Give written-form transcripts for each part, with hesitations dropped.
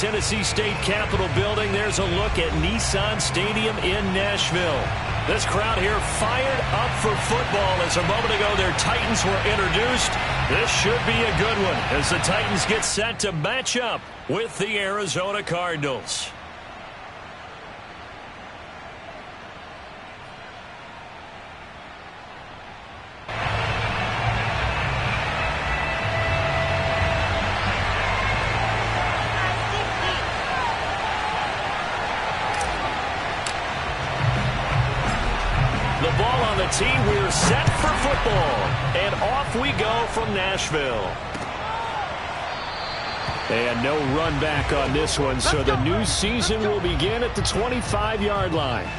Tennessee State Capitol building. There's a look at Nissan Stadium in Nashville. This crowd here fired up for football as a moment ago their Titans were introduced. This should be a good one as the Titans get set to match up with the Arizona Cardinals. Ball on the tee. We're set for football. And off we go from Nashville. And no run back on this one, so the new season will begin at the 25-yard line.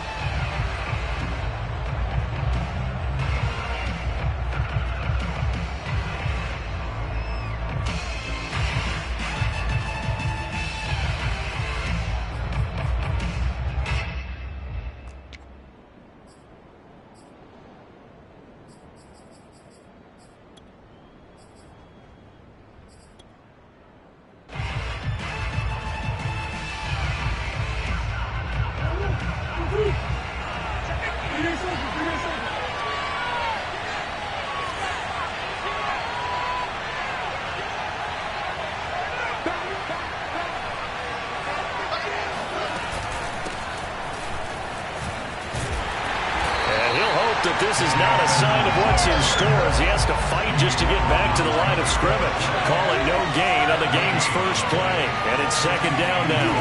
That this is not a sign of what's in store as he has to fight just to get back to the line of scrimmage. Calling no gain on the game's first play. And it's second down now.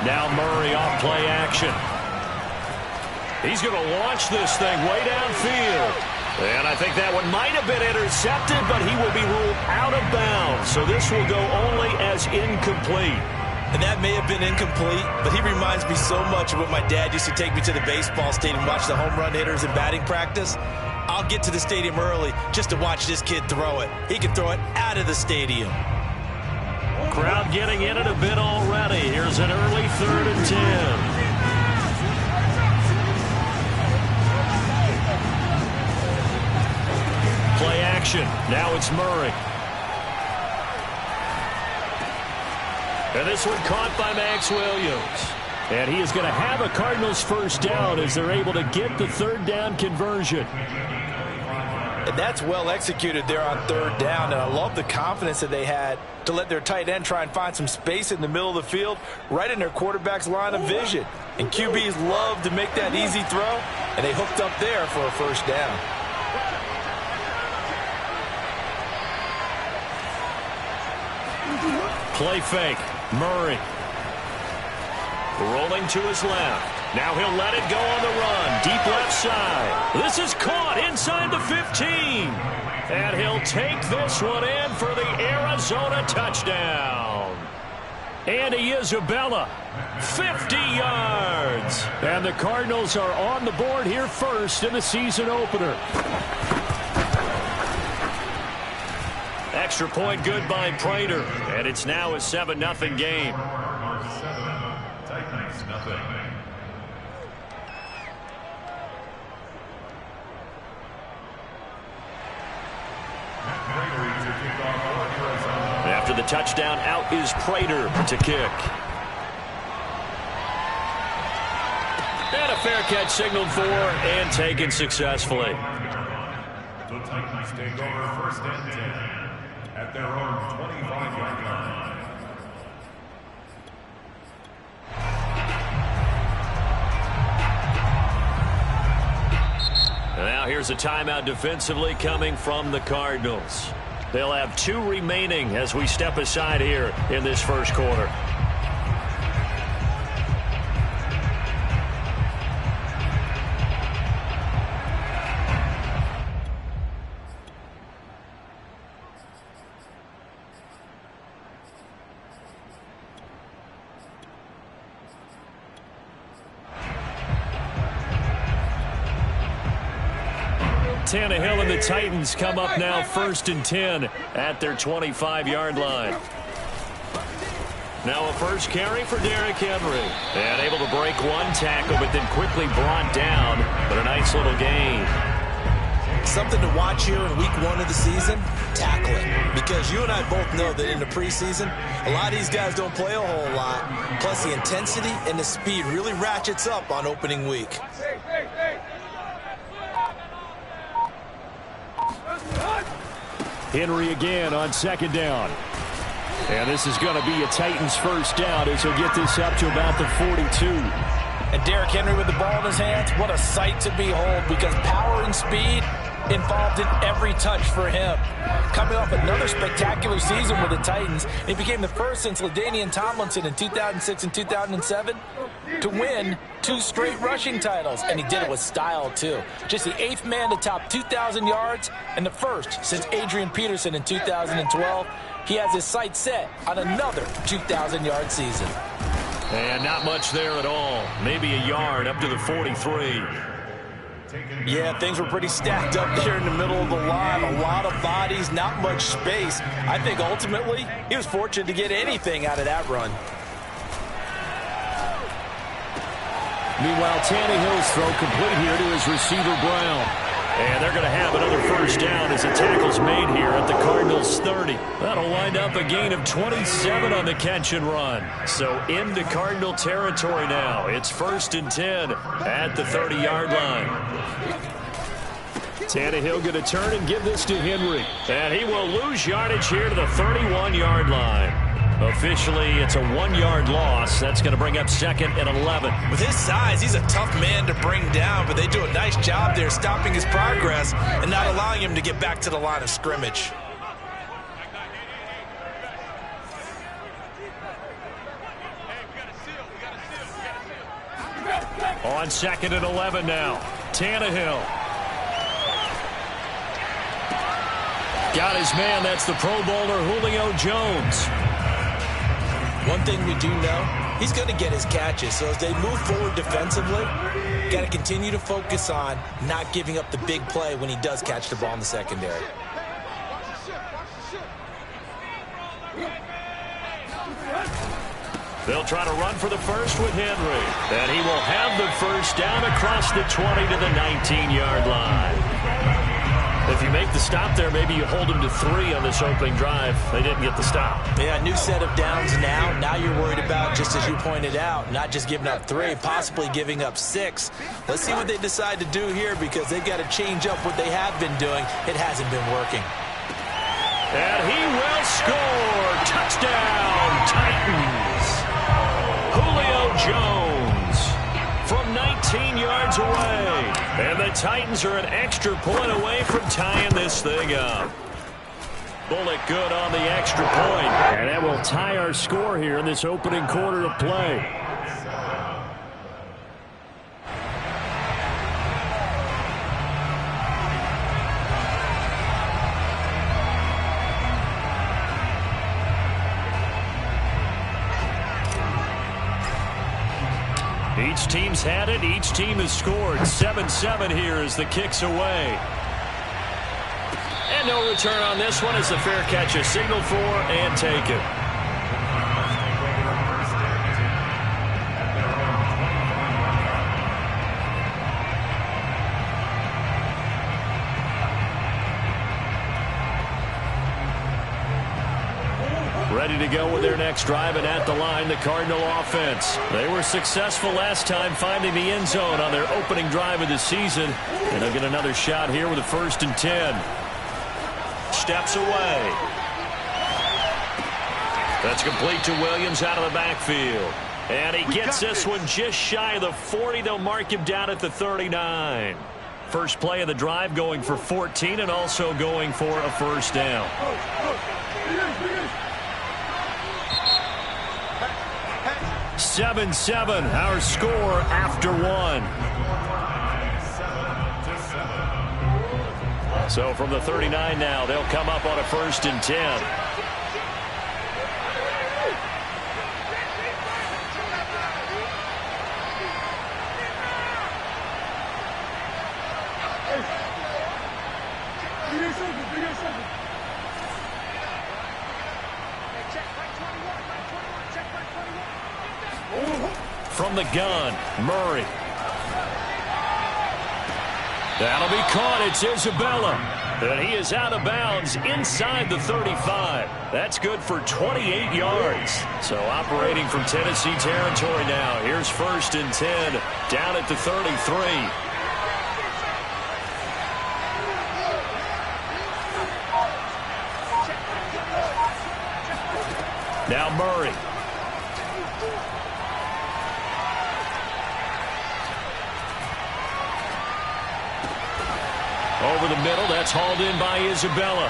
Now Murray off play action. He's going to launch this thing way downfield. And I think that one might have been intercepted, but he will be ruled out of bounds. So this will go only as incomplete. And that may have been incomplete, but he reminds me so much of when my dad used to take me to the baseball stadium, watch the home run hitters in batting practice. I'll get to the stadium early just to watch this kid throw it. He can throw it out of the stadium. Crowd getting in it a bit already. Here's an early 3rd and 10. Play action. Now it's Murray. And this one caught by Max Williams. And he is going to have a Cardinals first down as they're able to get the 3rd down conversion. And that's well executed there on 3rd down. And I love the confidence that they had to let their tight end try and find some space in the middle of the field, right in their quarterback's line of vision. And QBs love to make that easy throw, and they hooked up there for a first down. Play fake. Murray. Rolling to his left. Now he'll let it go on the run. Deep left side. This is caught inside the 15. And he'll take this one in for the Arizona touchdown. Andy Isabella, 50 yards. And the Cardinals are on the board here first in the season opener. Extra point good by Prater. And it's now a 7-0 game. Titans nothing. After the touchdown, out is Prater to kick. And a fair catch signaled for and taken successfully. The Titans take over 1st and 10 at their own 25-yard line. Now here's a timeout defensively coming from the Cardinals. They'll have 2 remaining as we step aside here in this first quarter. Tannehill and the Titans come up now 1st and 10 at their 25-yard line. Now a first carry for Derrick Henry. And able to break one tackle, but then quickly brought down. But a nice little gain. Something to watch here in week 1 of the season, tackling. Because you and I both know that in the preseason, a lot of these guys don't play a whole lot. Plus, the intensity and the speed really ratchets up on opening week. Henry again on second down. And this is going to be a Titans first down as he'll get this up to about the 42. And Derrick Henry with the ball in his hands, what a sight to behold, because power and speed involved in every touch for him. Coming off another spectacular season with the Titans, he became the first since LaDainian Tomlinson in 2006 and 2007 to win 2 straight rushing titles, and he did it with style too. Just the 8th man to top 2,000 yards and the first since Adrian Peterson in 2012. He has his sights set on another 2,000-yard season. And not much there at all. Maybe a yard up to the 43. Yeah, things were pretty stacked up there in the middle of the line. A lot of bodies, not much space. I think ultimately he was fortunate to get anything out of that run. Meanwhile, Tannehill's throw complete here to his receiver, Brown. And they're going to have another first down as the tackle's made here at the Cardinals' 30. That'll wind up a gain of 27 on the catch and run. So into Cardinal territory now. It's 1st and 10 at the 30-yard line. Tannehill going to turn and give this to Henry. And he will lose yardage here to the 31-yard line. Officially, it's a 1-yard loss. That's going to bring up 2nd and 11. With his size, he's a tough man to bring down, but they do a nice job there stopping his progress and not allowing him to get back to the line of scrimmage. On 2nd and 11 now. Tannehill. Got his man. That's the Pro Bowler Julio Jones. One thing we do know, he's going to get his catches. So as they move forward defensively, got to continue to focus on not giving up the big play when he does catch the ball in the secondary. They'll try to run for the first with Henry. And he will have the first down across the 20 to the 19-yard line. If you make the stop there, maybe you hold them to 3 on this opening drive. They didn't get the stop. Yeah, new set of downs now. Now you're worried about, just as you pointed out, not just giving up 3, possibly giving up 6. Let's see what they decide to do here, because they've got to change up what they have been doing. It hasn't been working. And he will score. Touchdown, Titans. Julio Jones from 19 yards away. And the Titans are an extra point away from tying this thing up. Bullet good on the extra point. And that will tie our score here in this opening quarter of play. Each team's had it. Each team has scored. 7-7 here as the kick's away. And no return on this one as the fair catch is signaled for and taken. Ready to go with their next drive, and at the line, the Cardinal offense. They were successful last time finding the end zone on their opening drive of the season. And they'll get another shot here with a 1st and 10. Steps away. That's complete to Williams out of the backfield. And he gets this one just shy of the 40. They'll mark him down at the 39. First play of the drive, going for 14 and also going for a first down. 7-7, our score after 1. So from the 39 now, they'll come up on a 1st and 10. From the gun, Murray. That'll be caught. It's Isabella. And he is out of bounds inside the 35. That's good for 28 yards. So operating from Tennessee territory now. Here's 1st and 10 down at the 33. Now Murray. Over the middle, that's hauled in by Isabella.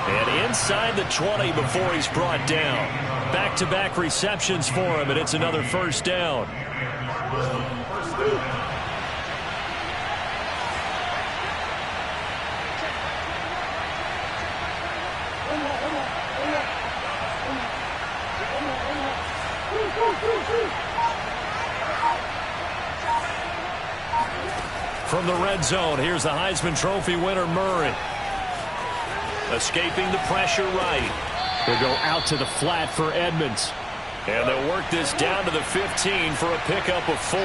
And inside the 20 before he's brought down. Back-to-back receptions for him, and it's another 1st down. From the red zone, here's the Heisman Trophy winner, Murray. Escaping the pressure right. They'll go out to the flat for Edmonds. And they'll work this down to the 15 for a pickup of 4.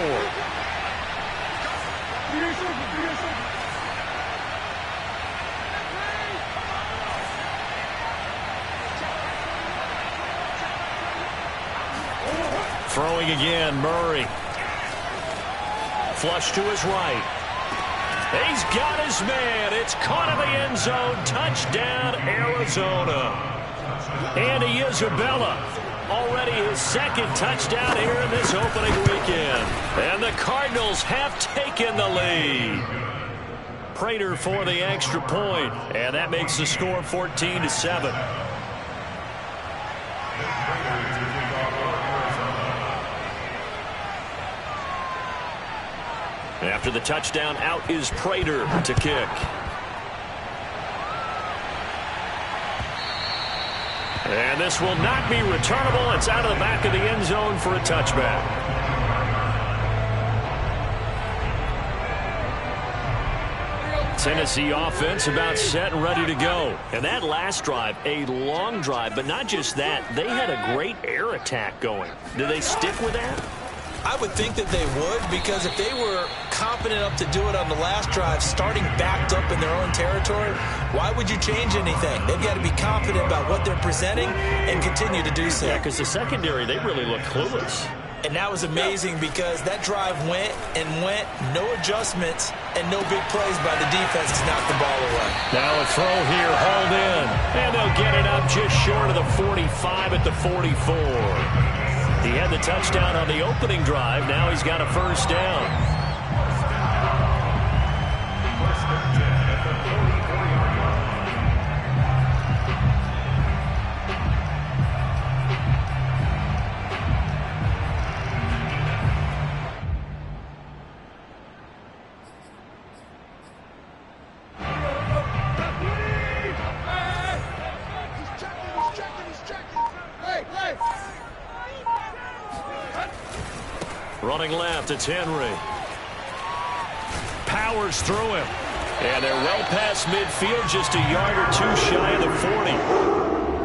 Throwing again, Murray. Flush to his right. He's got his man. It's caught in the end zone. Touchdown, Arizona. Andy Isabella. Already his 2nd touchdown here in this opening weekend. And the Cardinals have taken the lead. Prater for the extra point. And that makes the score 14-7. After the touchdown, out is Prater to kick. And this will not be returnable. It's out of the back of the end zone for a touchback. Tennessee offense about set and ready to go. And that last drive, a long drive, but not just that. They had a great air attack going. Do they stick with that? I would think that they would, because if they were confident enough to do it on the last drive, starting backed up in their own territory, why would you change anything? They've got to be confident about what they're presenting and continue to do so. Yeah, because the secondary, they really look clueless. And that was amazing because that drive went and went, no adjustments, and no big plays by the defense to knock the ball away. Now a throw here, hauled in, and they'll get it up just short of the 45 at the 44. He had the touchdown on the opening drive. Now he's got a 1st down. Running left, it's Henry. Powers through him. And they're well past midfield, just a yard or 2 shy of the 40.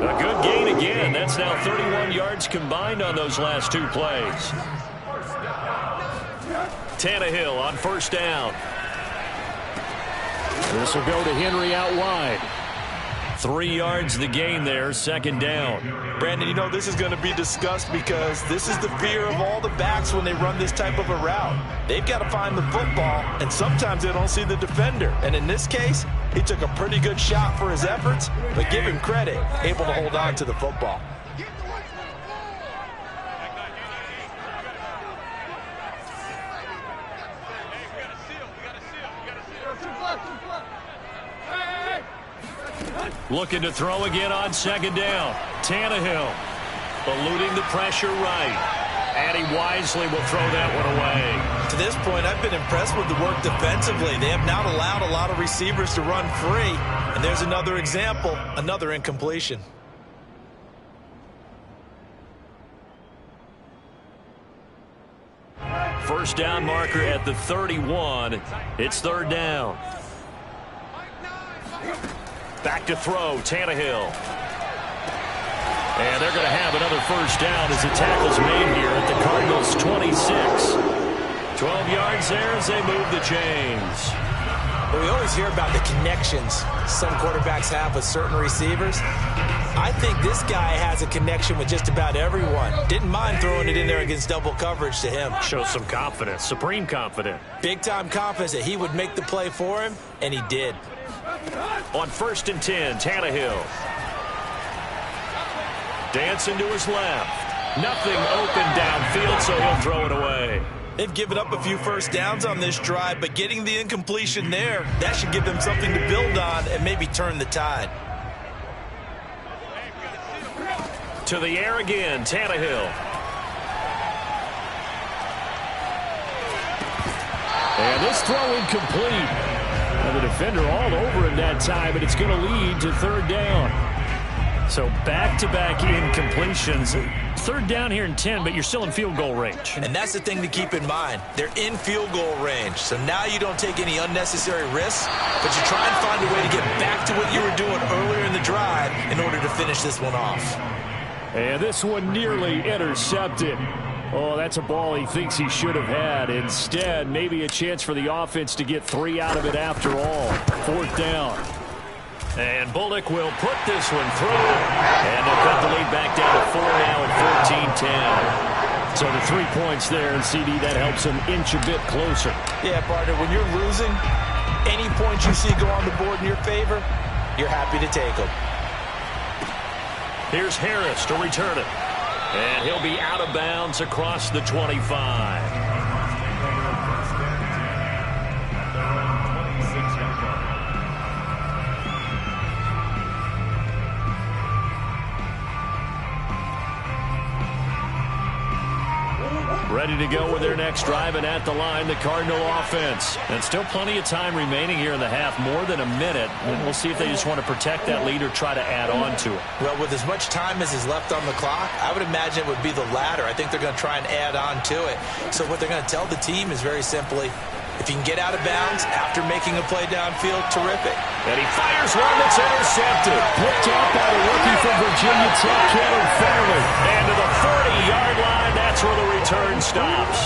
A good gain again. That's now 31 yards combined on those last 2 plays. Tannehill on 1st down. This will go to Henry out wide. 3 yards the gain there, 2nd down. Brandon, you know, this is going to be discussed because this is the fear of all the backs when they run this type of a route. They've got to find the football, and sometimes they don't see the defender. And in this case, he took a pretty good shot for his efforts, but give him credit, able to hold on to the football. Looking to throw again on 2nd down. Tannehill eluding the pressure right. And he wisely will throw that one away. To this point, I've been impressed with the work defensively. They have not allowed a lot of receivers to run free. And there's another example, another incompletion. First down marker at the 31. It's 3rd down. Back to throw, Tannehill. And they're going to have another 1st down as the tackle's made here at the Cardinals' 26. 12 yards there as they move the chains. Well, we always hear about the connections some quarterbacks have with certain receivers. I think this guy has a connection with just about everyone. Didn't mind throwing it in there against double coverage to him. Shows some confidence, supreme confidence. Big-time confidence that he would make the play for him, and he did. On 1st and 10, Tannehill. Dancing to his left. Nothing open downfield, so he'll throw it away. They've given up a few first downs on this drive, but getting the incompletion there, that should give them something to build on and maybe turn the tide. To the air again, Tannehill. And this throw incomplete. And the defender all over him that time, and it's going to lead to 3rd down. So back-to-back incompletions. 3rd down here in 10, but you're still in field goal range. And that's the thing to keep in mind. They're in field goal range. So now you don't take any unnecessary risks, but you try and find a way to get back to what you were doing earlier in the drive in order to finish this one off. And this one nearly intercepted. Oh, that's a ball he thinks he should have had. Instead, maybe a chance for the offense to get 3 out of it after all. 4th down. And Bullock will put this one through. And they'll cut the lead back down to 4 now at 14-10. So the 3 points there, and CD, that helps them inch a bit closer. Yeah, partner, when you're losing, any points you see go on the board in your favor, you're happy to take them. Here's Harris to return it. And he'll be out of bounds across the 25. Ready to go with their next drive, and at the line, the Cardinal offense. And still plenty of time remaining here in the half, more than a minute. And we'll see if they just want to protect that lead or try to add on to it. Well, with as much time as is left on the clock, I would imagine it would be the latter. I think they're going to try and add on to it. So what they're going to tell the team is very simply, if you can get out of bounds after making a play downfield, terrific. And he fires one that's intercepted. Picked up by the rookie from Virginia Tech, Caleb Farley. And to the 40-yard line, that's where the return stops.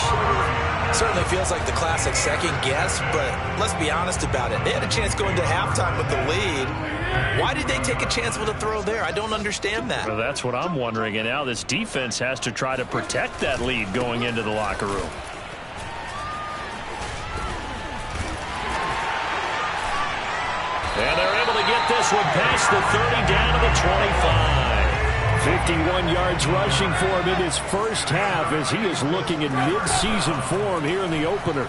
Certainly feels like the classic second guess, but let's be honest about it. They had a chance going to halftime with the lead. Why did they take a chance with a throw there? I don't understand that. Well, that's what I'm wondering. And now this defense has to try to protect that lead going into the locker room. And they're able to get this one past the 30 down to the 25. 51 yards rushing for him in his first half as he is looking in mid-season form here in the opener.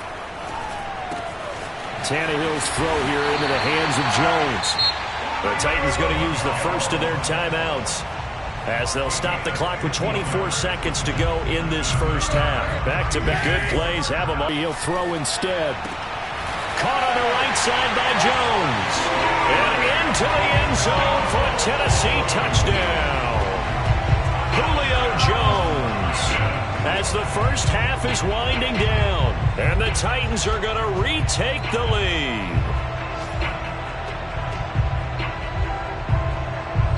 Tannehill's throw here into the hands of Jones. The Titans going to use the first of their timeouts as they'll stop the clock with 24 seconds to go in this first half. Back-to-back good plays have him. He'll throw instead. Caught on the right side by Jones. And into the end zone for a Tennessee touchdown. Julio Jones as the first half is winding down. And the Titans are going to retake the lead.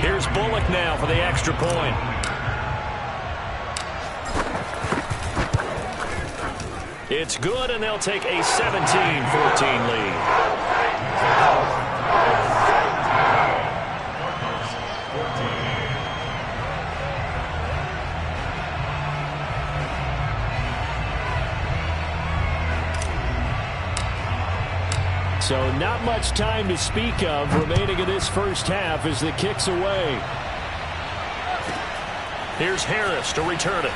Here's Bullock now for the extra point. It's good, and they'll take a 17-14 lead. So not much time to speak of remaining in this first half as the kick's away. Here's Harris to return it.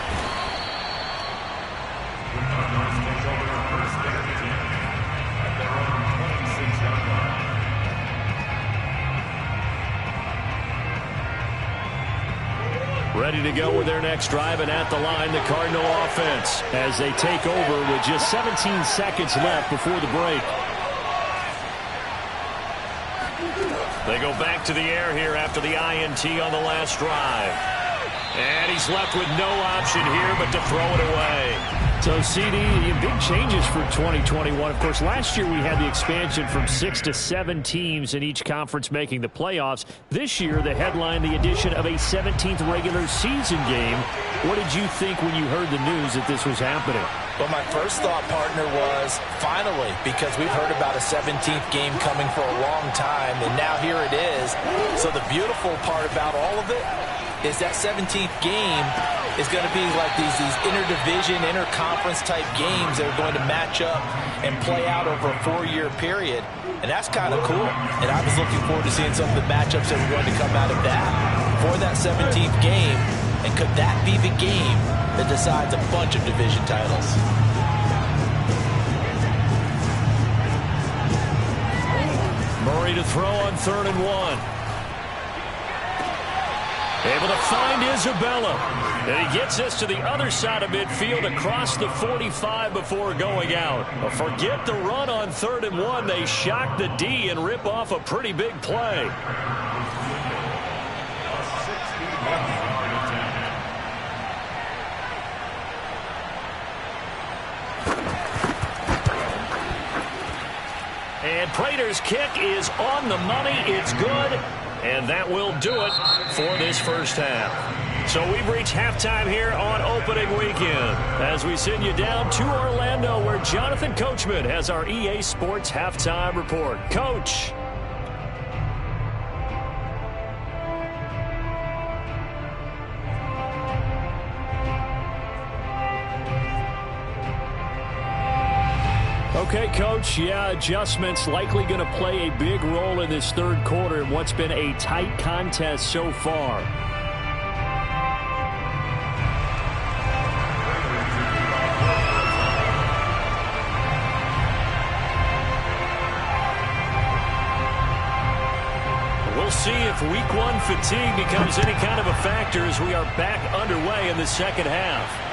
Ready to go with their next drive, and at the line, the Cardinal offense as they take over with just 17 seconds left before the break. They go back to the air here after the INT on the last drive. And he's left with no option here but to throw it away. So, CD, big changes for 2021. Of course, last year we had the expansion from 6 to 7 teams in each conference making the playoffs. This year, they headlined the addition of a 17th regular season game. What did you think when you heard the news that this was happening? Well, my first thought, partner, was finally, because we've heard about a 17th game coming for a long time, and now here it is. So the beautiful part about all of it is that 17th game is going to be like these interdivision, interconference type games that are going to match up and play out over a 4-year period. And that's kind of cool. And I was looking forward to seeing some of the matchups that were going to come out of that for that 17th game. And could that be the game that decides a bunch of division titles? Murray to throw on 3rd and 1. Able to find Isabella. And he gets us to the other side of midfield across the 45 before going out. But forget the run on 3rd and 1. They shock the D and rip off a pretty big play. And Prater's kick is on the money. It's good. And that will do it for this first half. So we've reached halftime here on opening weekend as we send you down to Orlando where Jonathan Coachman has our EA Sports halftime report. Coach. Okay, Coach, adjustments likely going to play a big role in this third quarter in what's been a tight contest so far. We'll see if week 1 fatigue becomes any kind of a factor as we are back underway in the second half.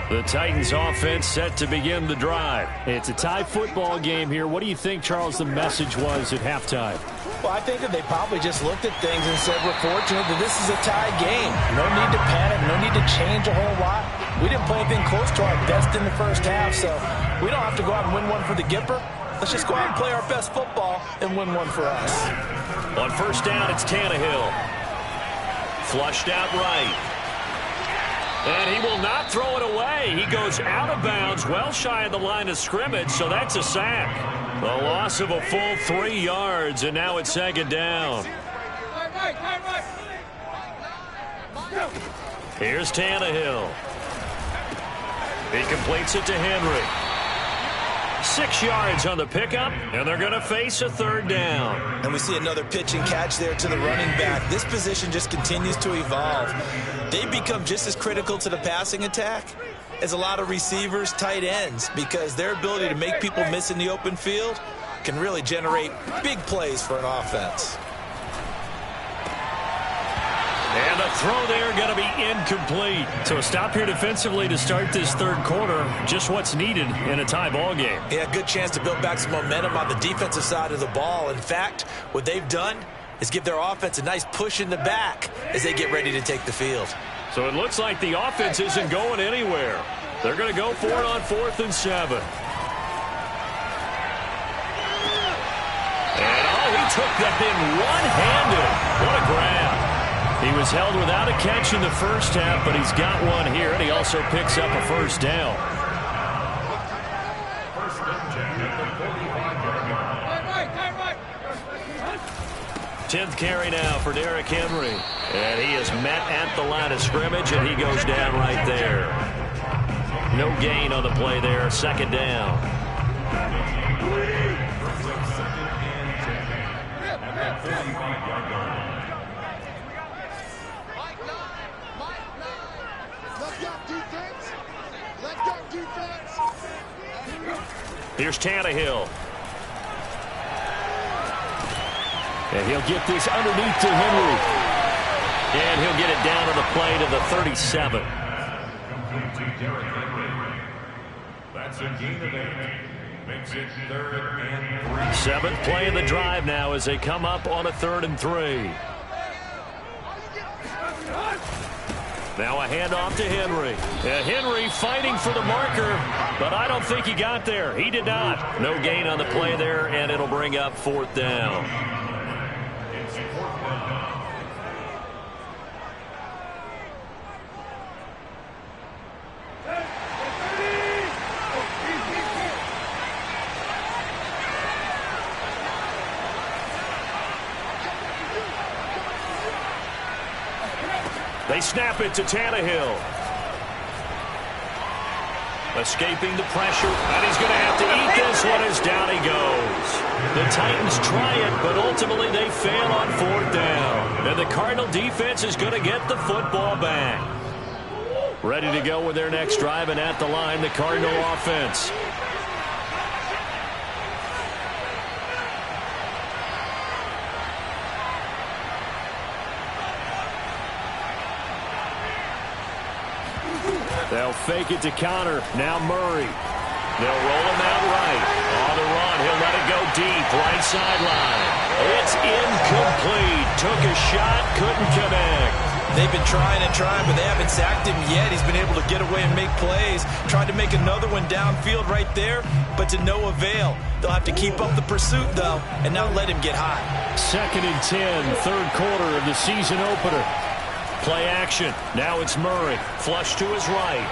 The Titans offense set to begin the drive. It's a tie football game here. What do you think, Charles, the message was at halftime? Well, I think that they probably just looked at things and said, we're fortunate that this is a tie game. No need to panic, no need to change a whole lot. We didn't play anything close to our best in the first half, so we don't have to go out and win one for the Gipper. Let's just go out and play our best football and win one for us. On first down, it's Tannehill. Flushed out right. And he will not throw it away. He goes out of bounds, well shy of the line of scrimmage, so that's a sack. The loss of a full 3 yards, and now it's second down. Here's Tannehill. He completes it to Henry. 6 yards on the pickup, and they're going to face a third down. And we see another pitch and catch there to the running back. This position just continues to evolve. They become just as critical to the passing attack as a lot of receivers, tight ends, because their ability to make people miss in the open field can really generate big plays for an offense. And the throw there going to be incomplete. So a stop here defensively to start this third quarter. Just what's needed in a tie ball game. Yeah, good chance to build back some momentum on the defensive side of the ball. In fact, what they've done is give their offense a nice push in the back as they get ready to take the field. So it looks like the offense isn't going anywhere. They're going to go for it on 4th and 7. And he took that thing one-handed. What a grab. He was held without a catch in the first half, but he's got one here, and he also picks up a first down. First and 10 at the 45-yard line. 10th carry now for Derrick Henry. And he is met at the line of scrimmage, and he goes down right there. No gain on the play there. Second down. Second and 10 at the 45-yard line. Here's Tannehill. And he'll get this underneath to Henry. And he'll get it down to the play to the 37. Complete to Derrick Henry. That's a gain of 8. Makes it 3rd and 3. Seventh play of the drive now as they come up on a 3rd and 3. Now a handoff to Henry. Henry fighting for the marker, but I don't think he got there. He did not. No gain on the play there, and it'll bring up 4th down. It's 4th down. They snap it to Tannehill. Escaping the pressure, and he's going to have to eat this one as down he goes. The Titans try it, but ultimately they fail on 4th down. And the Cardinal defense is going to get the football back. Ready to go with their next drive, and at the line, the Cardinal offense. They'll fake it to counter. Now Murray. They'll roll him out right. On the run. He'll let it go deep. Right sideline. It's incomplete. Took a shot. Couldn't connect. They've been trying and trying, but they haven't sacked him yet. He's been able to get away and make plays. Tried to make another one downfield right there, but to no avail. They'll have to keep up the pursuit, though, and not let him get hot. 2nd and 10. 3rd quarter of the season opener. Play action. Now it's Murray. Flush to his right.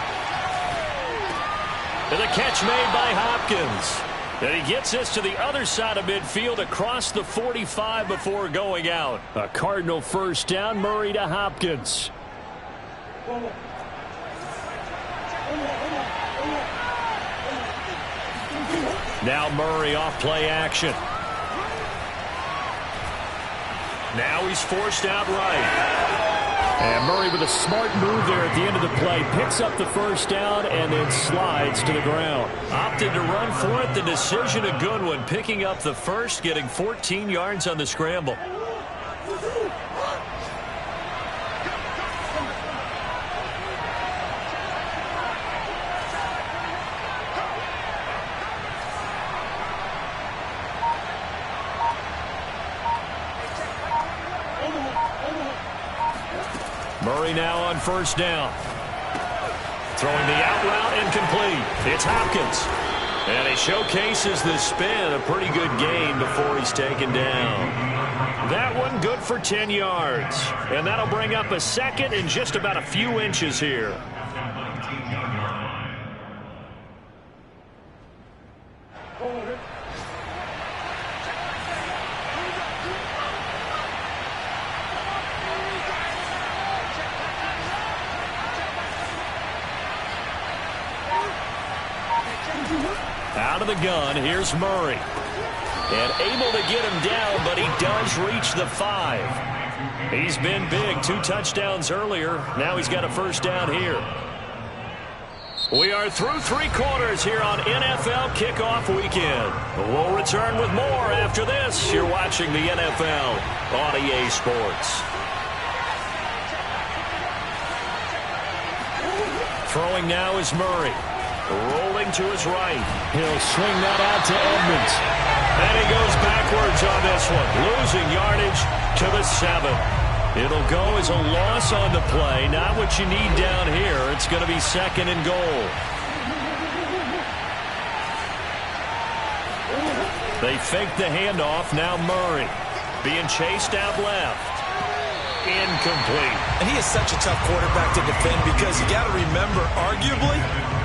And the catch made by Hopkins. And he gets this to the other side of midfield across the 45 before going out. A Cardinal 1st down. Murray to Hopkins. Now Murray off play action. Now he's forced out right. And Murray with a smart move there at the end of the play. Picks up the 1st down and then slides to the ground. Opted to run for it. The decision a good one. Picking up the 1st, getting 14 yards on the scramble. Murray now on 1st down. Throwing the out route incomplete. It's Hopkins. And he showcases the spin. A pretty good gain before he's taken down. That one good for 10 yards. And that'll bring up a 2nd and just about a few inches here. Out of the gun, here's Murray. And able to get him down, but he does reach the 5. He's been big. 2 touchdowns earlier. Now he's got a 1st down here. We are through 3 quarters here on NFL Kickoff Weekend. We'll return with more after this. You're watching the NFL on EA Sports. Throwing now is Murray. Rolling to his right. He'll swing that out to Edmonds. And he goes backwards on this one. Losing yardage to the 7. It'll go as a loss on the play. Not what you need down here. It's going to be 2nd and goal. They fake the handoff. Now Murray being chased out left. Incomplete. And he is such a tough quarterback to defend because you got to remember, arguably,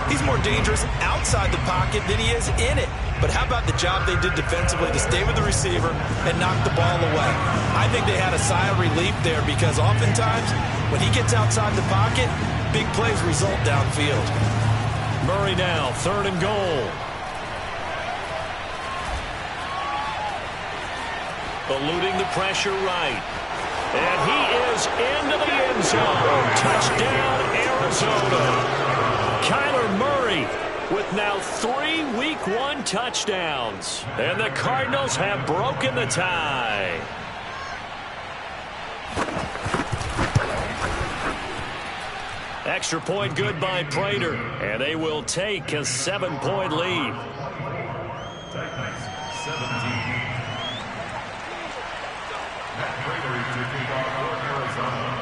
he's more dangerous outside the pocket than he is in it. But how about the job they did defensively to stay with the receiver and knock the ball away? I think they had a sigh of relief there because oftentimes when he gets outside the pocket, big plays result downfield. Murray now, 3rd and goal. Eluding the pressure right. And he is into the end zone. Touchdown, Arizona. Kyler Murray with now 3 Week 1 touchdowns. And the Cardinals have broken the tie. Extra point good by Prater, and they will take a 7-point lead. Titans 17. Matt Prater to kick off for Arizona.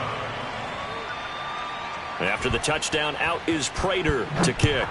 After the touchdown, out is Prater to kick.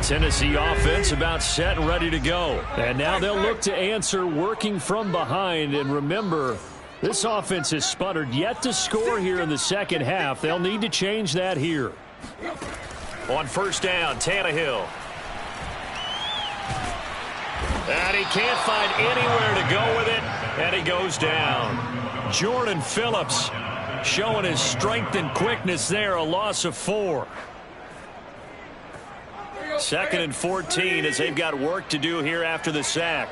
Tennessee offense about set and ready to go. And now they'll look to answer working from behind. And remember, this offense has sputtered yet to score here in the second half. They'll need to change that here. On first down, Tannehill. And he can't find anywhere to go with it. And he goes down. Jordan Phillips showing his strength and quickness there. A loss of 4. 2nd and 14 as they've got work to do here after the sack.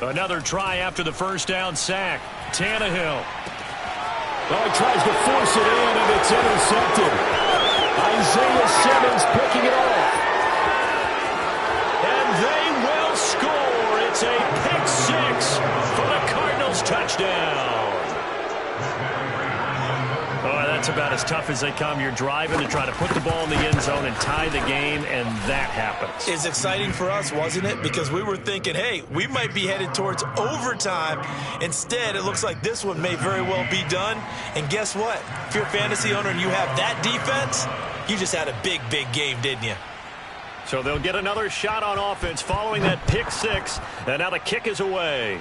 Another try after the first down sack. Tannehill. Well, he tries to force it in, and it's intercepted. Isaiah Simmons picking it off. And they will score. It's a pick 6 for the Cardinals touchdown. Oh, that's about as tough as they come. You're driving to try to put the ball in the end zone and tie the game, and that happens. It's exciting for us, wasn't it? Because we were thinking, hey, we might be headed towards overtime. Instead, it looks like this one may very well be done. And guess what? If you're a fantasy owner and you have that defense, you just had a big, big game, didn't you? So they'll get another shot on offense following that pick 6, and now the kick is away.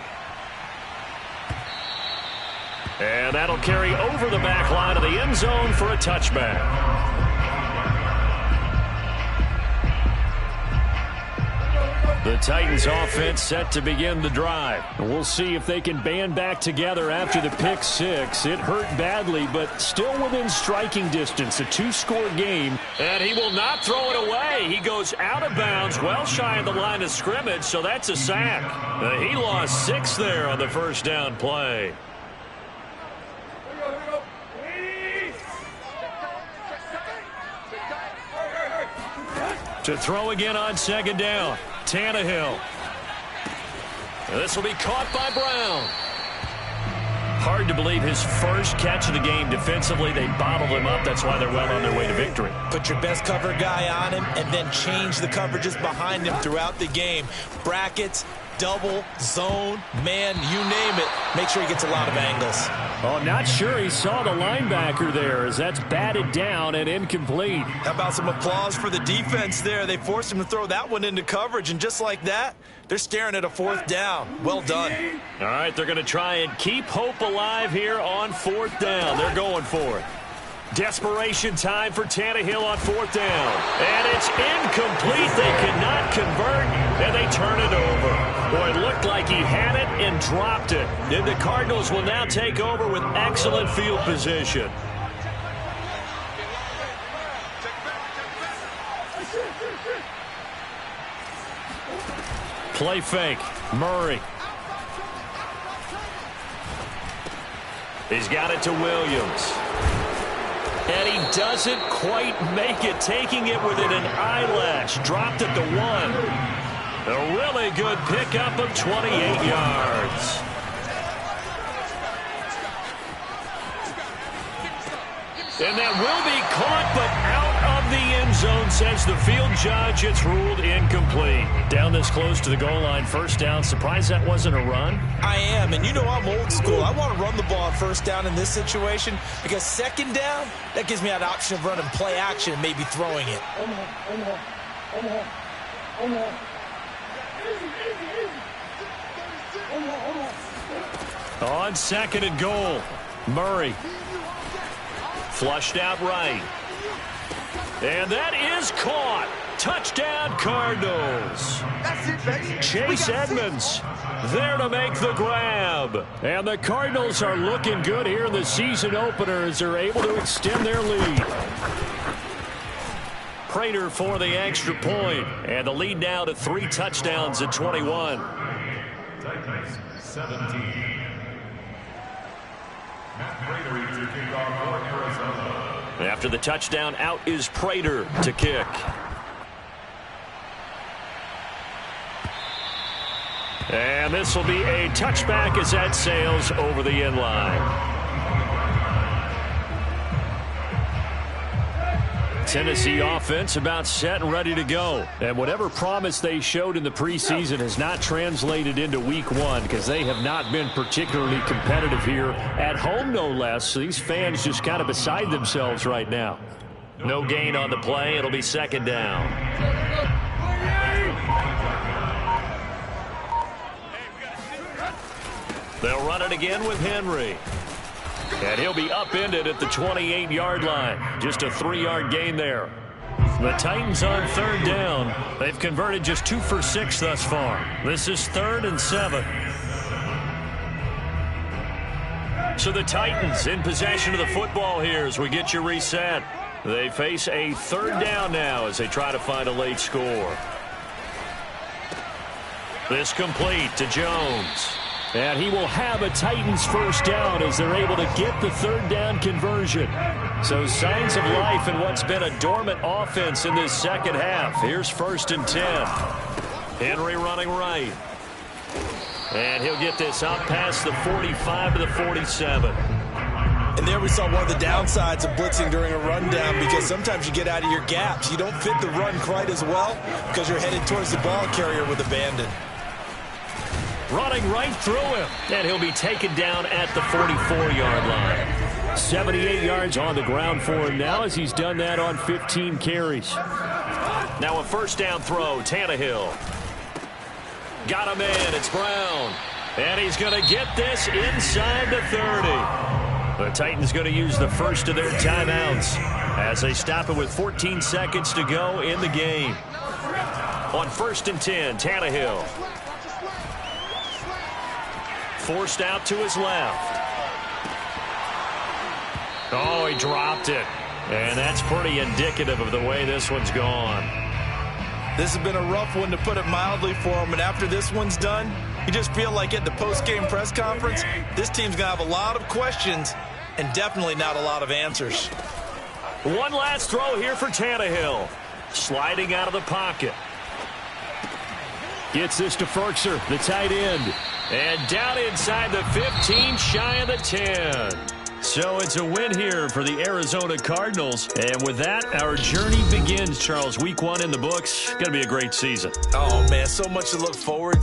And that'll carry over the back line of the end zone for a touchback. The Titans offense set to begin the drive. And we'll see if they can band back together after the pick 6. It hurt badly, but still within striking distance. A 2-score game. And he will not throw it away. He goes out of bounds, well shy of the line of scrimmage, so that's a sack. He lost 6 there on the first down play. To throw again on second down. Tannehill. This will be caught by Brown. Hard to believe his first catch of the game defensively. They bottled him up. That's why they're well on their way to victory. Put your best cover guy on him and then change the coverages behind him throughout the game. Brackets, double, zone, man, you name it. Make sure he gets a lot of angles. Oh, not sure he saw the linebacker there as that's batted down and incomplete. How about some applause for the defense there? They forced him to throw that one into coverage, and just like that, they're staring at a 4th down. Well done. All right, they're going to try and keep hope alive here on 4th down. They're going for it. Desperation time for Tannehill on 4th down. And it's incomplete. They cannot convert, and they turn it over. Boy, it looked like he had it and dropped it. And the Cardinals will now take over with excellent field position. Play fake. Murray. He's got it to Williams. And he doesn't quite make it, taking it within an eyelash. Dropped it to 1. A really good pickup of 28 yards. And that will be caught, but out of the end zone, says the field judge. It's ruled incomplete. Down this close to the goal line, first down. Surprised that wasn't a run? I am, and you know I'm old school. I want to run the ball on first down in this situation because second down, that gives me that option of running play action and maybe throwing it. On 2nd and goal, Murray. Flushed out right. And that is caught. Touchdown, Cardinals. Chase Edmonds there to make the grab. grab. And the Cardinals are looking good here in the season opener as they're able to extend their lead. Prater for the extra point. And the lead now to 3 touchdowns at 21. Titans 17. Matt Prater to kick off for Arizona. After the touchdown, out is Prater to kick. And this will be a touchback as that sails over the end line. Tennessee offense about set and ready to go. And whatever promise they showed in the preseason has not translated into week 1 because they have not been particularly competitive here at home, no less. So these fans just kind of beside themselves right now. No gain on the play. It'll be second down. They'll run it again with Henry. And he'll be upended at the 28-yard line. Just a 3-yard gain there. The Titans on third down. They've converted just 2 for 6 thus far. This is 3rd and 7. So the Titans in possession of the football here as we get you reset. They face a 3rd down now as they try to find a late score. This complete to Jones. And he will have a Titans first down as they're able to get the 3rd down conversion. So signs of life in what's been a dormant offense in this second half. Here's 1st and 10. Henry running right. And he'll get this up past the 45 to the 47. And there we saw one of the downsides of blitzing during a rundown because sometimes you get out of your gaps. You don't fit the run quite as well because you're headed towards the ball carrier with abandon. Running right through him. And he'll be taken down at the 44-yard line. 78 yards on the ground for him now as he's done that on 15 carries. Now a first down throw, Tannehill. Got him in, it's Brown. And he's going to get this inside the 30. The Titans going to use the first of their timeouts as they stop it with 14 seconds to go in the game. On 1st and 10, Tannehill. Forced out to his left. Oh, he dropped it. And that's pretty indicative of the way this one's gone. This has been a rough one, to put it mildly, for him. And after this one's done, you just feel like at the post-game press conference, this team's going to have a lot of questions and definitely not a lot of answers. One last throw here for Tannehill. Sliding out of the pocket. Gets this to Ferkser, the tight end. And down inside the 15, shy of the 10. So it's a win here for the Arizona Cardinals. And with that, our journey begins, Charles. Week 1 in the books. Going to be a great season. Oh, man, so much to look forward to.